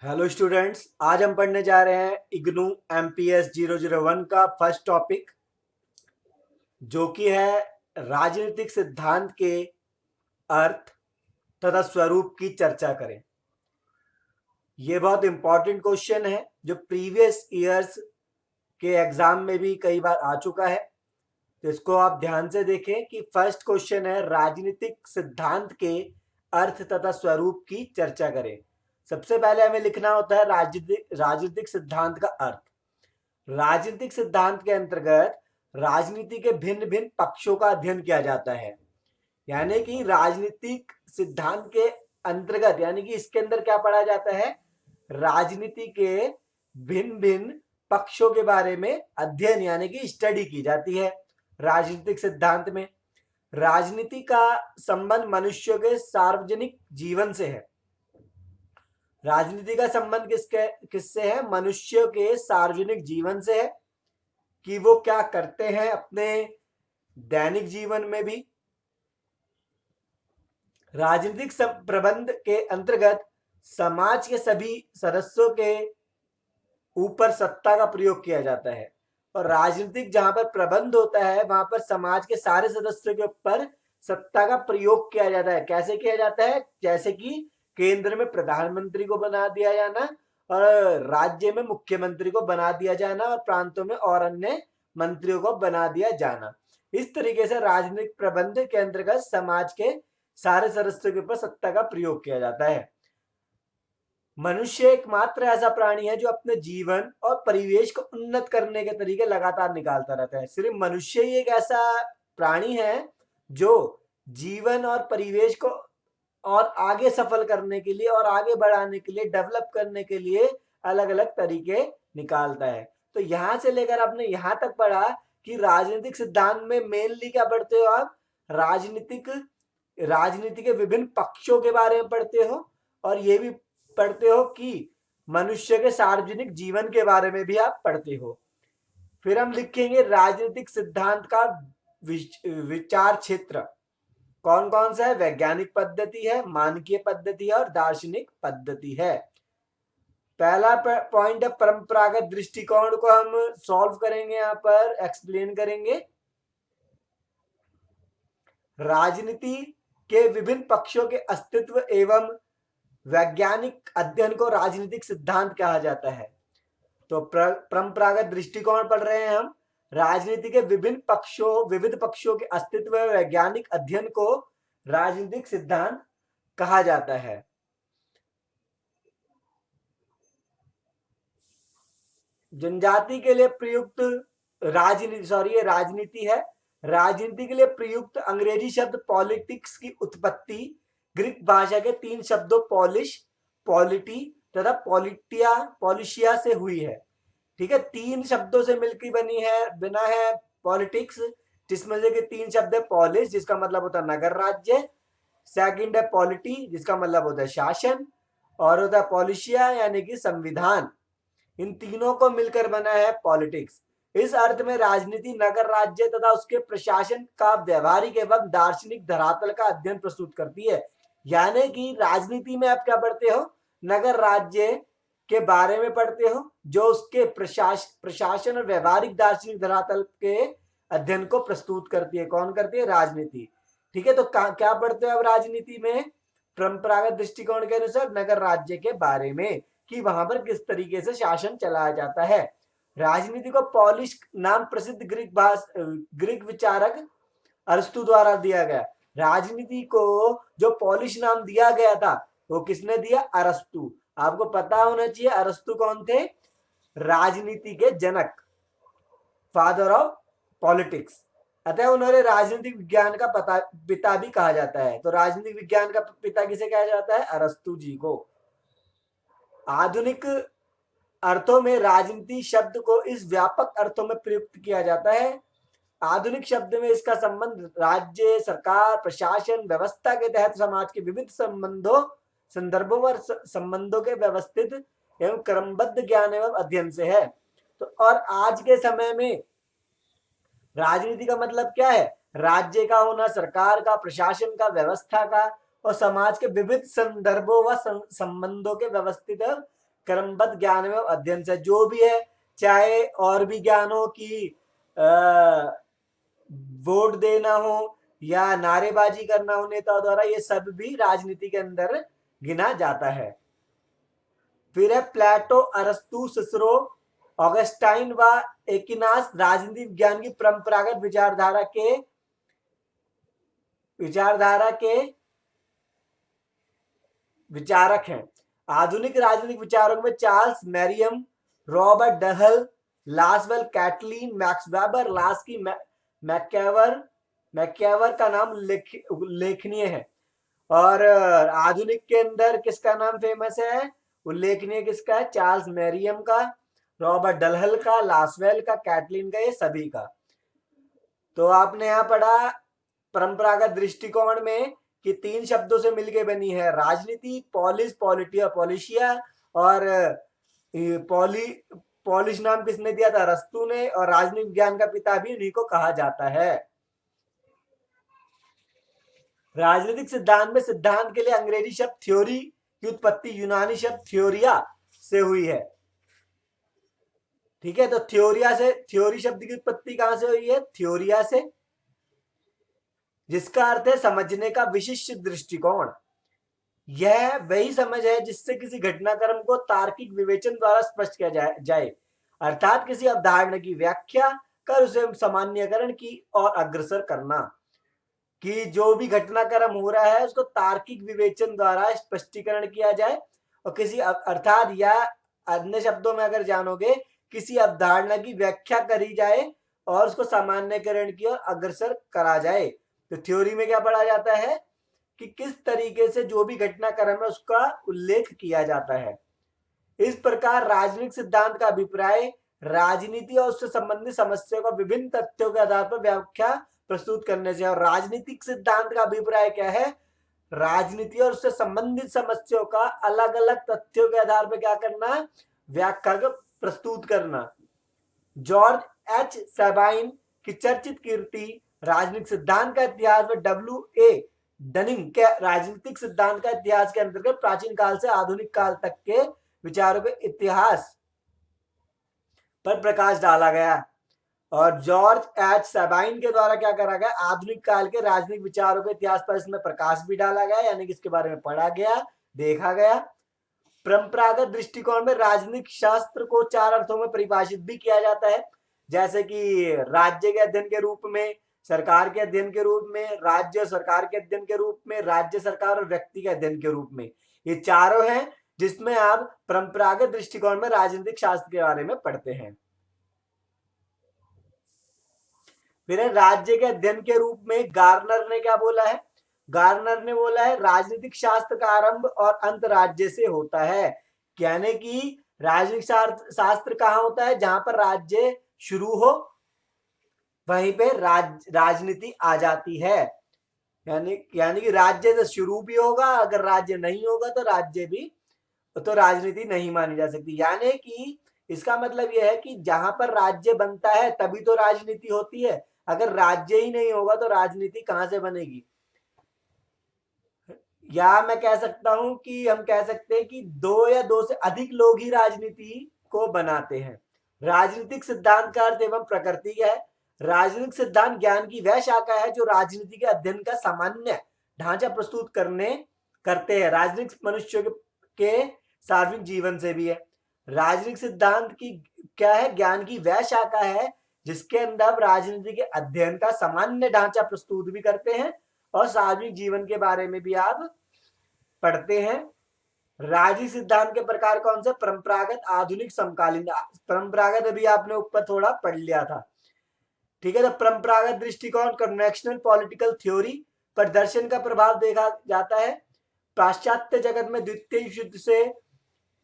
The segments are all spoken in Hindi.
हेलो स्टूडेंट्स, आज हम पढ़ने जा रहे हैं इग्नू एमपीएस 001 का फर्स्ट टॉपिक, जो कि है राजनीतिक सिद्धांत के अर्थ तथा स्वरूप की चर्चा करें। ये बहुत इंपॉर्टेंट क्वेश्चन है जो प्रीवियस ईयर्स के एग्जाम में भी कई बार आ चुका है। तो इसको आप ध्यान से देखें कि फर्स्ट क्वेश्चन है राजनीतिक सिद्धांत के अर्थ तथा स्वरूप की चर्चा करें। सबसे पहले हमें लिखना होता है राजनीतिक सिद्धांत का अर्थ। राजनीतिक सिद्धांत के अंतर्गत राजनीति के भिन्न भिन्न पक्षों का अध्ययन किया जाता है। यानी कि राजनीतिक सिद्धांत के अंतर्गत यानी कि इसके अंदर क्या पढ़ा जाता है, राजनीति के भिन्न भिन्न पक्षों के बारे में अध्ययन यानी कि स्टडी की जाती है। राजनीतिक सिद्धांत में राजनीति का संबंध मनुष्य के सार्वजनिक जीवन से है। राजनीति का संबंध किससे है? मनुष्य के सार्वजनिक जीवन से है कि वो क्या करते हैं अपने दैनिक जीवन में भी। राजनीतिक प्रबंध के अंतर्गत समाज के सभी सदस्यों के ऊपर सत्ता का प्रयोग किया जाता है, और राजनीतिक जहां पर प्रबंध होता है वहां पर समाज के सारे सदस्यों के ऊपर सत्ता का प्रयोग किया जाता है। कैसे किया जाता है? जैसे कि केंद्र में प्रधानमंत्री को बना दिया जाना, और राज्य में मुख्यमंत्री को बना दिया जाना, और प्रांतों में और अन्य मंत्रियों को बना दिया जाना। इस तरीके से राजनीतिक प्रबंध के अंतर्गत समाज के सारे सदस्यों के ऊपर सत्ता का प्रयोग किया जाता है। मनुष्य एकमात्र ऐसा प्राणी है जो अपने जीवन और परिवेश को उन्नत करने के तरीके लगातार निकालता रहता है। सिर्फ मनुष्य ही एक ऐसा प्राणी है जो जीवन और परिवेश को और आगे सफल करने के लिए और आगे बढ़ाने के लिए, डेवलप करने के लिए अलग अलग तरीके निकालता है। तो यहां से लेकर आपने यहां तक पढ़ा कि राजनीतिक सिद्धांत में मेनली क्या पढ़ते हो आप? राजनीति के विभिन्न पक्षों के बारे में पढ़ते हो, और ये भी पढ़ते हो कि मनुष्य के सार्वजनिक जीवन के बारे में भी आप पढ़ते हो। फिर हम लिखेंगे राजनीतिक सिद्धांत का विचार क्षेत्र कौन कौन सा है? वैज्ञानिक पद्धति है, मानकीय पद्धति है और दार्शनिक पद्धति है। पहला पॉइंट है परंपरागत दृष्टिकोण को हम सॉल्व करेंगे, यहां पर एक्सप्लेन करेंगे। राजनीति के विभिन्न पक्षों के अस्तित्व एवं वैज्ञानिक अध्ययन को राजनीतिक सिद्धांत कहा जाता है। तो परंपरागत दृष्टिकोण पढ़ रहे हैं हम। राजनीति के विविध पक्षों के अस्तित्व वैज्ञानिक अध्ययन को राजनीतिक सिद्धांत कहा जाता है। जनजाति के लिए प्रयुक्त राजनीति है। राजनीति के लिए प्रयुक्त अंग्रेजी शब्द पॉलिटिक्स की उत्पत्ति ग्रीक भाषा के 3 शब्दों पॉलिश, पॉलिटी तथा पॉलिशिया से हुई है। ठीक है, 3 शब्दों से मिलकर बना है पॉलिटिक्स, जिसमें से 3 शब्द है पॉलिश जिसका मतलब होता है नगर राज्य, सेकंड है पॉलिटी जिसका मतलब होता है शासन, और होता है पॉलिशिया यानी कि संविधान। इन तीनों को मिलकर बना है पॉलिटिक्स। इस अर्थ में राजनीति नगर राज्य तथा उसके प्रशासन का व्यवहारिक एवं दार्शनिक धरातल का अध्ययन प्रस्तुत करती है। यानी कि राजनीति में आप क्या पढ़ते हो? नगर राज्य के बारे में पढ़ते हो, जो उसके प्रशासन और व्यवहारिक दार्शनिक धरातल के अध्ययन को प्रस्तुत करती है। कौन करती है? राजनीति। ठीक है, तो क्या पढ़ते हो अब राजनीति में? परंपरागत दृष्टिकोण के अनुसार नगर राज्य के बारे में कि वहां पर किस तरीके से शासन चलाया जाता है। राजनीति को पॉलिश नाम प्रसिद्ध ग्रीक विचारक अरस्तु द्वारा दिया गया। राजनीति को जो पॉलिश नाम दिया गया था वो किसने दिया? अरस्तु। आपको पता होना चाहिए अरस्तु कौन थे? राजनीति के जनक, फादर ऑफ पॉलिटिक्स। अतः उन्होंने राजनीतिक विज्ञान का पिता भी कहा जाता है। तो राजनीतिक विज्ञान का पिता किसे कहा जाता है? अरस्तु जी को। आधुनिक अर्थों में राजनीति शब्द को इस व्यापक अर्थों में प्रयुक्त किया जाता है। आधुनिक शब्द में इसका संबंध राज्य, सरकार, प्रशासन, व्यवस्था के तहत समाज के विविध संदर्भों और संबंधों के व्यवस्थित एवं क्रमबद्ध ज्ञान एवं अध्ययन से है। तो और आज के समय में राजनीति का मतलब क्या है? राज्य का होना, सरकार का, प्रशासन का, व्यवस्था का और समाज के विविध संदर्भों व संबंधों के व्यवस्थित क्रमबद्ध ज्ञान में अध्ययन से, जो भी है, चाहे और भी ज्ञानों की वोट देना हो या नारेबाजी करना हो नेताओं द्वारा, ये सब भी राजनीति के अंदर गिना जाता है। फिर है प्लेटो, अरस्तु, सिसरो, ऑगस्टाइन व एकिनास राजनीति विज्ञान की परंपरागत विचारधारा के विचारक हैं। आधुनिक राजनीतिक विचारों में Charles Merriam, Robert Dahl, Lasswell, Catlin, Max Weber, Laski, MacIver का नाम उल्लेखनीय है। और आधुनिक के अंदर किसका नाम फेमस है, उल्लेखनीय किसका है, चार्ल्स मैरियम का, रॉबर्ट डलहल का, लासवेल का, कैटलीन का, ये सभी का। तो आपने यहाँ पढ़ा परंपरागत दृष्टिकोण में कि 3 शब्दों से मिलकर बनी है राजनीति, पॉलिस, पॉलिटिया, पॉलिशिया, और पॉलिश नाम किसने दिया था, अरस्तु ने, और राजनीतिक विज्ञान का पिता भी उन्हीं को कहा जाता है। राजनीतिक सिद्धांत में सिद्धांत के लिए अंग्रेजी शब्द थ्योरी की उत्पत्ति यूनानी शब्द थ्योरिया से हुई है। ठीक है, तो थ्योरी शब्द की उत्पत्ति कहां से हुई है, थ्योरिया से, जिसका अर्थ है समझने का विशिष्ट दृष्टिकोण। यह वही समझ है जिससे किसी घटनाक्रम को तार्किक विवेचन द्वारा स्पष्ट किया जाए, अर्थात किसी अवधारणा की व्याख्या कर उसे सामान्यकरण की और अग्रसर करना, कि जो भी घटनाक्रम हो रहा है उसको तार्किक विवेचन द्वारा स्पष्टीकरण किया जाए, और किसी अर्थात या अन्य शब्दों में अगर जानोगे, किसी अवधारणा की व्याख्या करी जाए और उसको सामान्यकरण की ओर अग्रसर करा जाए। तो थ्योरी में क्या पढ़ा जाता है कि किस तरीके से जो भी घटनाक्रम है उसका उल्लेख किया जाता है। इस प्रकार राजनीतिक सिद्धांत का अभिप्राय राजनीति और उससे संबंधित समस्याओं का विभिन्न तथ्यों के आधार पर व्याख्या प्रस्तुत करने से। और राजनीतिक सिद्धांत का अभिप्राय क्या है, राजनीति और उससे संबंधित समस्याओं का अलग अलग तथ्यों के आधार पर क्या करना, व्याख्या प्रस्तुत करना। जॉर्ज एच सेबाइन की चर्चित कृति राजनीतिक सिद्धांत का इतिहास में W.A. डनिंग के राजनीतिक सिद्धांत का इतिहास के अंतर्गत प्राचीन काल से आधुनिक काल तक के विचारों के इतिहास पर प्रकाश डाला गया। और जॉर्ज एच सेबाइन के द्वारा क्या करा गया, आधुनिक काल के राजनीतिक विचारों के इतिहास पर इसमें प्रकाश भी डाला गया, यानी कि इसके बारे में पढ़ा गया, देखा गया। परंपरागत दृष्टिकोण में राजनीतिक शास्त्र को 4 अर्थों में परिभाषित भी किया जाता है, जैसे कि राज्य के अध्ययन के रूप में, सरकार के अध्ययन के रूप में, राज्य और सरकार के अध्ययन के रूप में, राज्य सरकार और व्यक्ति के अध्ययन के रूप में। ये चारों हैं जिसमें आप परंपरागत दृष्टिकोण में राजनीतिक शास्त्र के बारे में पढ़ते हैं। फिर राज्य के अध्ययन के रूप में गार्नर ने क्या बोला है, गार्नर ने बोला है राजनीतिक शास्त्र का आरंभ और अंत राज्य से होता है, यानी कि राजनीतिक शास्त्र कहाँ होता है, जहां पर राज्य शुरू हो वहीं पे राजनीति आ जाती है, यानी कि राज्य से शुरू भी होगा, अगर राज्य नहीं होगा तो राज्य भी, तो राजनीति नहीं मानी जा सकती। यानी कि इसका मतलब यह है कि जहां पर राज्य बनता है तभी तो राजनीति होती है, अगर राज्य ही नहीं होगा तो राजनीति कहां से बनेगी। या मैं कह सकता हूं कि हम कह सकते हैं कि 2 या 2 से अधिक लोग ही राजनीति को बनाते हैं। राजनीतिक सिद्धांत का अर्थ एवं प्रकृति क्या है, राजनीतिक सिद्धांत ज्ञान की वह शाखा है जो राजनीति के अध्ययन का सामान्य ढांचा प्रस्तुत करते हैं, राजनीतिक मनुष्य के सार्वजनिक जीवन से भी है। राजनीतिक सिद्धांत की क्या है, ज्ञान की वह शाखा है जिसके अंदर राजनीति के अध्ययन का सामान्य ढांचा प्रस्तुत भी करते हैं और सार्वजनिक जीवन के बारे में भी आप पढ़ते हैं। राजनीतिक सिद्धांत के प्रकार कौन से, परंपरागत, आधुनिक, समकालीन। परंपरागत अभी आपने ऊपर थोड़ा पढ़ लिया था, ठीक है। तो परंपरागत दृष्टिकोण कन्वेंशनल पॉलिटिकल थ्योरी पर दर्शन का प्रभाव देखा जाता है। पाश्चात्य जगत में द्वितीय युद्ध से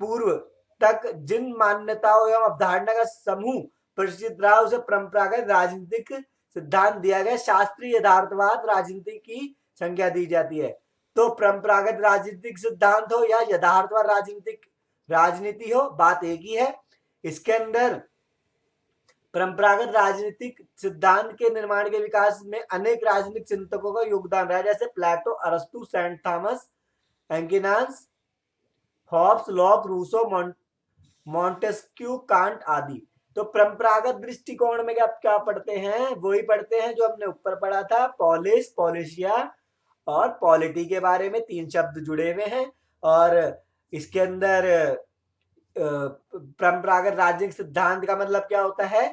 पूर्व तक जिन मान्यताओं एवं अवधारणा का समूह प्रचलित रहा उसे परंपरागत राजनीतिक सिद्धांत दिया गया। शास्त्रीय यथार्थवाद राजनीति की संज्ञा दी जाती है। तो परंपरागत राजनीतिक सिद्धांत हो या यथार्थवाद राजनीति हो, बात एक ही है। इसके अंदर परंपरागत राजनीतिक सिद्धांत के निर्माण के विकास में अनेक राजनीतिक चिंतकों का योगदान रहा, जैसे प्लेटो, अरस्तु, Saint Thomas, Aquinas, Hobbes, Locke, Rousseau, Montesquieu, Kant आदि। तो परंपरागत दृष्टिकोण में आप क्या पढ़ते हैं, वही पढ़ते हैं जो हमने ऊपर पढ़ा था, पॉलिस, पॉलिशिया और पॉलिटी के बारे में 3 शब्द जुड़े हुए हैं। और इसके अंदर परंपरागत राजनीतिक सिद्धांत का मतलब क्या होता है,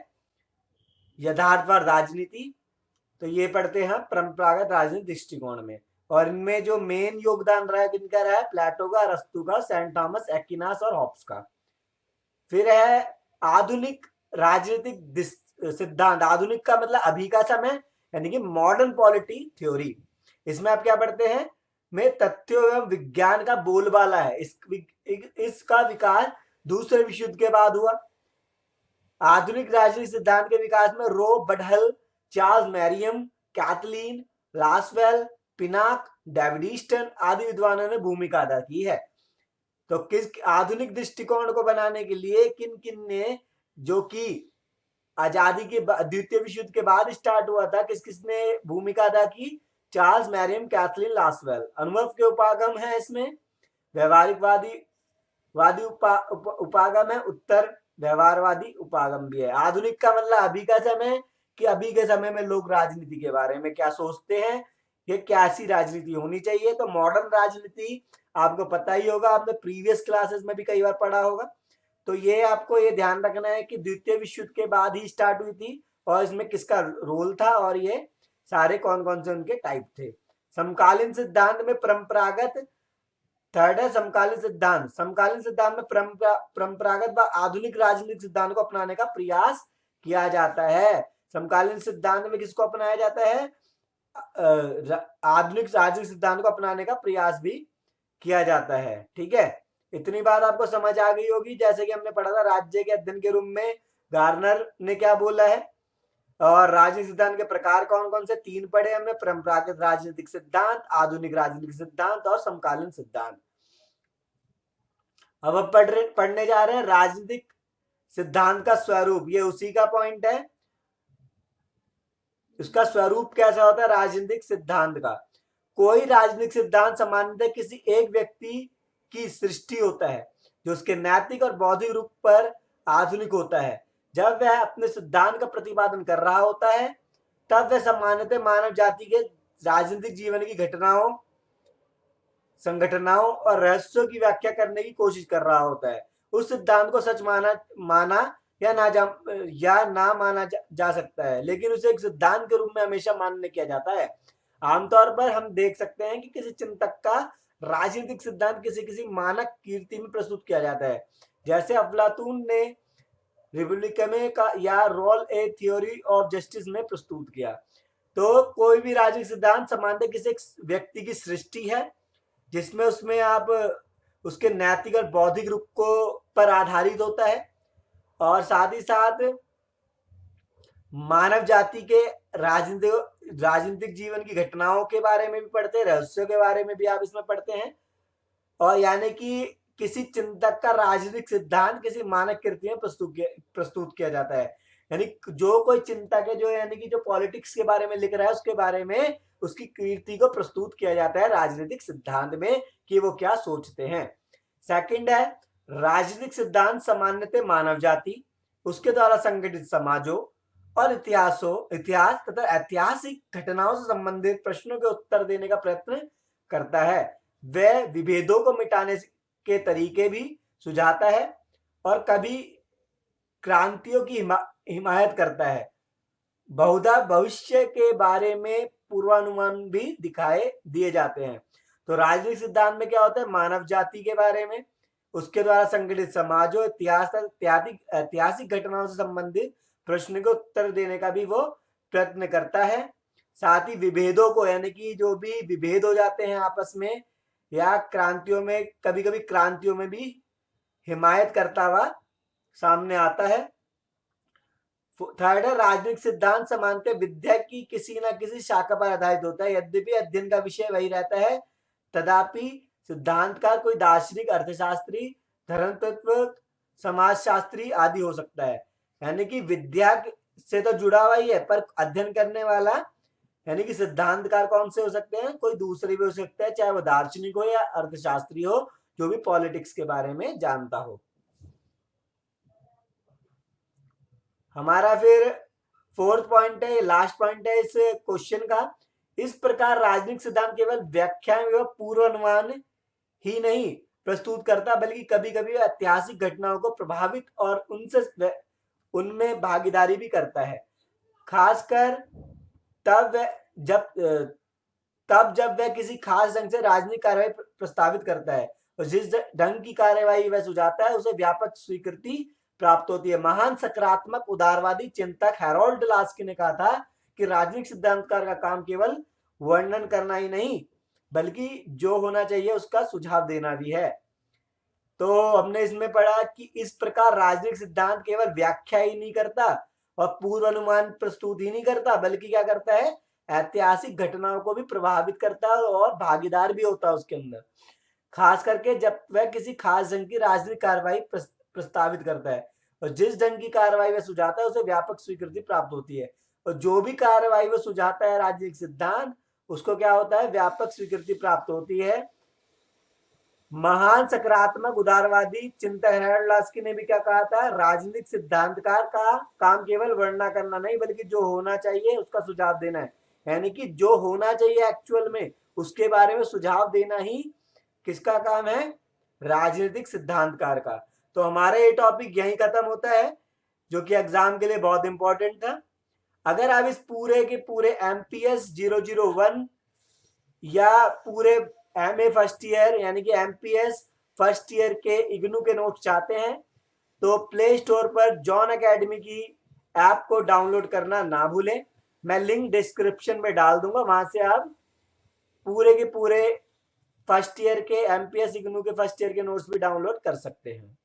यथार्थवाद राजनीति। तो ये पढ़ते हैं परंपरागत राजनीतिक दृष्टिकोण में। और इनमें जो मेन योगदान रहा है किनका रहा है, प्लेटो का, अरस्तू का, सेंट थॉमस एक्विनास और हॉब्स का। फिर है आधुनिक राजनीतिक सिद्धांत। आधुनिक का मतलब अभी का समय, यानी कि मॉडर्न पॉलिटी थ्योरी। इसमें आप क्या पढ़ते हैं, में तथ्यों एवं विज्ञान का बोलबाला है। इसका विकास दूसरे विश्व युद्ध के बाद हुआ। आधुनिक राजनीतिक सिद्धांत के विकास में रो Dahl, Charles Merriam, Catlin Lasswell, Pennock, David Easton आदि विद्वानों ने भूमिका अदा की है। तो किस आधुनिक दृष्टिकोण को बनाने के लिए किन किन ने, जो कि आजादी के द्वितीय विश्व युद्ध के बाद स्टार्ट हुआ था, किस किस ने भूमिका अदा की, चार्ल्स मैरियम, कैथलीन लासवेल। अनुभव के उपागम है इसमें, व्यवहारिकवादी उपागम है, उत्तर व्यवहारवादी उपागम भी है। आधुनिक का मतलब अभी का समय, कि अभी के समय में लोग राजनीति के बारे में क्या सोचते हैं, ये कैसी राजनीति होनी चाहिए। तो मॉडर्न राजनीति आपको पता ही होगा, आपने प्रीवियस क्लासेस में भी कई बार पढ़ा होगा। तो ये आपको ये ध्यान रखना है कि द्वितीय विश्व युद्ध के बाद ही स्टार्ट हुई थी और इसमें किसका रोल था और ये सारे कौन कौन से उनके टाइप थे। समकालीन सिद्धांत में परंपरागत, थर्ड है समकालीन सिद्धांत। समकालीन सिद्धांत में परंपरागत व आधुनिक राजनीतिक सिद्धांत को अपनाने का प्रयास किया जाता है। समकालीन सिद्धांत में किसको अपनाया जाता है, आधुनिक राजनीतिक सिद्धांत को अपनाने का प्रयास भी किया जाता है। ठीक है, इतनी बात आपको समझ आ गई होगी। जैसे कि हमने पढ़ा था राज्य के अध्ययन के रूप में गार्नर ने क्या बोला है, और राजनीतिक सिद्धांत के प्रकार कौन कौन से, 3 पढ़े हमने, परंपरागत राजनीतिक सिद्धांत, आधुनिक राजनीतिक सिद्धांत और समकालीन सिद्धांत। अब पढ़ने जा रहे हैं राजनीतिक सिद्धांत का स्वरूप। ये उसी का पॉइंट है, इसका स्वरूप कैसा होता है राजनीतिक सिद्धांत का। कोई राजनीतिक सिद्धांत सामान्यतः किसी एक व्यक्ति की सृष्टि होता है जो उसके नैतिक और बौद्धिक रूप पर आधुनिक होता है। जब वह अपने सिद्धांत का प्रतिपादन कर रहा होता है तब वह सामान्यतः मानव जाति के राजनीतिक जीवन की घटनाओं, संगठनाओं और रहस्यों की व्याख्या करने की कोशिश कर रहा होता है। उस सिद्धांत को सच माना या ना माना जा सकता है, लेकिन उसे एक सिद्धांत के रूप में हमेशा मान्य किया जाता है। आमतौर पर हम देख सकते हैं कि किसी चिंतक का राजनीतिक सिद्धांत किसी मानक कीर्ति में प्रस्तुत किया जाता है, जैसे अफलातून ने रिपब्लिकन का या Rawls a theory of justice में प्रस्तुत किया। तो कोई भी राजनीतिक सिद्धांत सामान्यतः किसी व्यक्ति की सृष्टि है जिसमें उसमें आप उसके नैतिक और बौद्धिक रूप को पर आधारित होता है, और साथ ही साथ मानव जाति के राजनीतिक जीवन की घटनाओं के बारे में भी पढ़ते हैं, रहस्यों के बारे में भी आप इसमें पढ़ते हैं। और यानी कि किसी चिंतक का राजनीतिक सिद्धांत किसी मानक कृति में प्रस्तुत किया जाता है। यानी जो कोई चिंतक है, जो यानी कि जो पॉलिटिक्स के बारे में लिख रहा है, उसके बारे में उसकी कीर्ति को प्रस्तुत किया जाता है राजनीतिक सिद्धांत में, कि वो क्या सोचते हैं। सेकंड है राजनीतिक सिद्धांत सामान्यतः मानव जाति, उसके द्वारा संगठित समाजों और इतिहास तथा ऐतिहासिक घटनाओं से संबंधित प्रश्नों के उत्तर देने का प्रयत्न करता है। वह विभेदों को मिटाने के तरीके भी सुझाता है और कभी क्रांतियों की हिमायत करता है। बहुधा भविष्य के बारे में पूर्वानुमान भी दिखाए दिए जाते हैं। तो राजनीतिक सिद्धांत में क्या होता है, मानव जाति के बारे में, उसके द्वारा संगठित समाजों, ऐतिहासिक घटनाओं से संबंधित प्रश्न को उत्तर देने का भी वो प्रयत्न करता है। साथ ही विभेदों को, यानी कि जो भी विभेद हो जाते हैं आपस में या क्रांतियों में, कभी कभी क्रांतियों में भी हिमायत करता हुआ सामने आता है। थर्ड है राजनीतिक सिद्धांत सामान्यतः विद्या की किसी न किसी शाखा पर आधारित होता है। यद्यपि अध्ययन का विषय वही रहता है, तथापि सिद्धांतकार कोई दार्शनिक, अर्थशास्त्री, धर्मतत्व, समाजशास्त्री आदि हो सकता है। यानी कि विद्या से तो जुड़ा हुआ ही है, पर अध्ययन करने वाला यानी कि सिद्धांतकार कौन से हो सकते हैं, कोई दूसरे भी हो सकते हैं, चाहे वो दार्शनिक हो या अर्थशास्त्री हो, जो भी पॉलिटिक्स के बारे में जानता हो। हमारा फिर फोर्थ पॉइंट है, लास्ट पॉइंट है इस क्वेश्चन का। इस प्रकार राजनीतिक सिद्धांत केवल व्याख्या व पूर्वानुमान ही नहीं प्रस्तुत करता, बल्कि कभी कभी ऐतिहासिक घटनाओं को प्रभावित और उनमें भागीदारी भी करता है, खासकर तब जब वह किसी खास ढंग से राजनीतिक कार्रवाई प्रस्तावित करता है और जिस ढंग की कार्यवाही वह सुझाता है उसे व्यापक स्वीकृति प्राप्त होती है। महान सकारात्मक उदारवादी चिंतक हैरोल्ड लास्की ने कहा था कि राजनीतिक सिद्धांतकार का काम केवल वर्णन करना ही नहीं बल्कि जो होना चाहिए उसका सुझाव देना भी है। तो हमने इसमें पढ़ा कि इस प्रकार राजनीतिक सिद्धांत केवल व्याख्या ही नहीं करता और पूर्व अनुमान प्रस्तुत ही नहीं करता, बल्कि क्या करता है, ऐतिहासिक घटनाओं को भी प्रभावित करता है और भागीदार भी होता है उसके अंदर, खास करके जब वह किसी खास ढंग की राजनीतिक कार्रवाई प्रस्तावित करता है और जिस ढंग की कार्रवाई वह सुझाता है उसे व्यापक स्वीकृति प्राप्त होती है। और जो भी कार्रवाई वह सुझाता है राजनीतिक सिद्धांत, उसको क्या होता है, व्यापक स्वीकृति प्राप्त होती है। महान सकारात्मक उदारवादी चिंतक हैरोल्ड लास्की ने भी क्या कहा था, राजनीतिक सिद्धांतकार का काम केवल वर्णना करना नहीं बल्कि जो होना चाहिए उसका सुझाव देना है। यानी कि जो होना चाहिए एक्चुअल में उसके बारे में सुझाव देना ही किसका काम है, राजनीतिक सिद्धांतकार का। तो हमारा ये टॉपिक यहीं खत्म होता है, जो कि एग्जाम के लिए बहुत इंपॉर्टेंट था। अगर आप इस पूरे के पूरे MPS 001 या पूरे MA फर्स्ट ईयर यानी कि MPS फर्स्ट ईयर के इग्नू के नोट्स चाहते हैं तो प्ले स्टोर पर जॉन एकेडमी की ऐप को डाउनलोड करना ना भूलें। मैं लिंक डिस्क्रिप्शन में डाल दूंगा, वहां से आप पूरे के पूरे फर्स्ट ईयर के MPS इग्नू के फर्स्ट ईयर के नोट्स भी डाउनलोड कर सकते हैं।